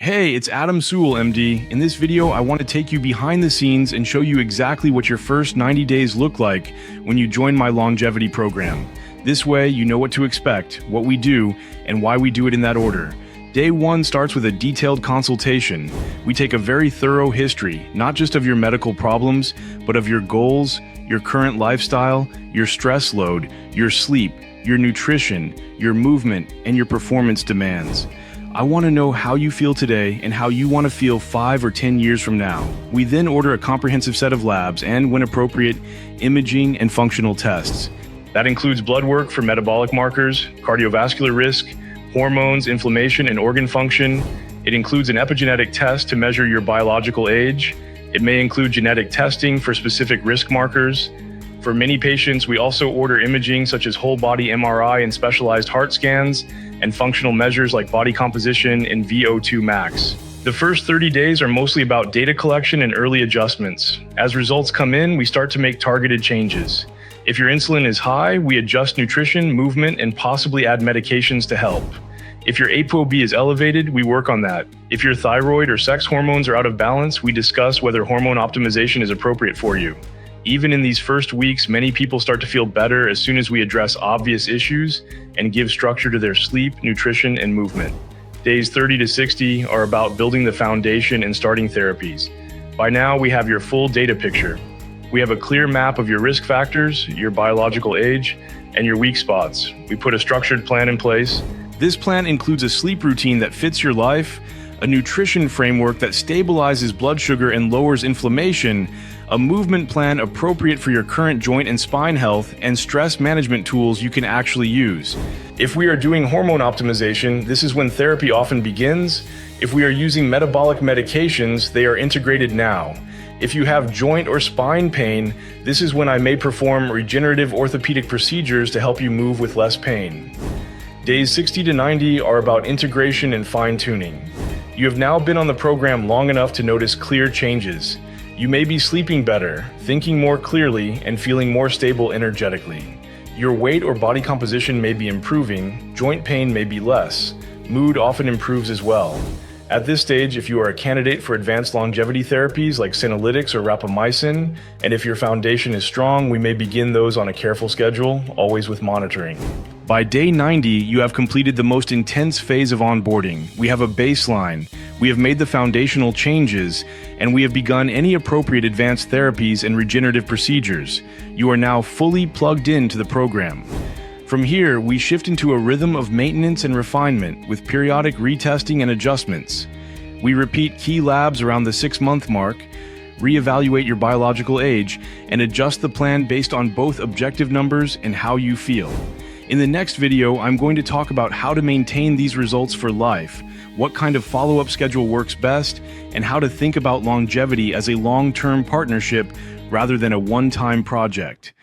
Hey, it's Sewell, MD. In this video, I want to take you behind the scenes and show you exactly what your first 90 days look like when you join my longevity program. This way, you know what to expect, what we do, and why we do it in that order. Day 1 starts with a detailed consultation. We take a very thorough history, not just of your medical problems, but of your goals, your current lifestyle, your stress load, your sleep, your nutrition, your movement, and your performance demands. I want to know how you feel today and how you want to feel 5 or 10 years from now. We then order a comprehensive set of labs and, when appropriate, imaging and functional tests. That includes blood work for metabolic markers, cardiovascular risk, hormones, inflammation, and organ function. It includes an epigenetic test to measure your biological age. It may include genetic testing for specific risk markers. For many patients, we also order imaging such as whole body MRI and specialized heart scans, and functional measures like body composition and VO2 max. The first 30 days are mostly about data collection and early adjustments. As results come in, we start to make targeted changes. If your insulin is high, we adjust nutrition, movement, and possibly add medications to help. If your ApoB is elevated, we work on that. If your thyroid or sex hormones are out of balance, we discuss whether hormone optimization is appropriate for you. Even in these first weeks, many people start to feel better as soon as we address obvious issues and give structure to their sleep, nutrition, and movement. Days 30 to 60 are about building the foundation and starting therapies. By now, we have your full data picture. We have a clear map of your risk factors, your biological age, and your weak spots. We put a structured plan in place. This plan includes a sleep routine that fits your life, a nutrition framework that stabilizes blood sugar and lowers inflammation, a movement plan appropriate for your current joint and spine health, and stress management tools you can actually use. If we are doing hormone optimization, this is when therapy often begins. If we are using metabolic medications, they are integrated now. If you have joint or spine pain, this is when I may perform regenerative orthopedic procedures to help you move with less pain. Days 60 to 90 are about integration and fine-tuning. You have now been on the program long enough to notice clear changes. You may be sleeping better, thinking more clearly, and feeling more stable energetically. Your weight or body composition may be improving, joint pain may be less, mood often improves as well. At this stage, if you are a candidate for advanced longevity therapies like senolytics or rapamycin, and if your foundation is strong, we may begin those on a careful schedule, always with monitoring. By day 90, you have completed the most intense phase of onboarding. We have a baseline, we have made the foundational changes, and we have begun any appropriate advanced therapies and regenerative procedures. You are now fully plugged into the program. From here, we shift into a rhythm of maintenance and refinement with periodic retesting and adjustments. We repeat key labs around the 6-month mark, reevaluate your biological age, and adjust the plan based on both objective numbers and how you feel. In the next video, I'm going to talk about how to maintain these results for life, what kind of follow-up schedule works best, and how to think about longevity as a long-term partnership rather than a one-time project.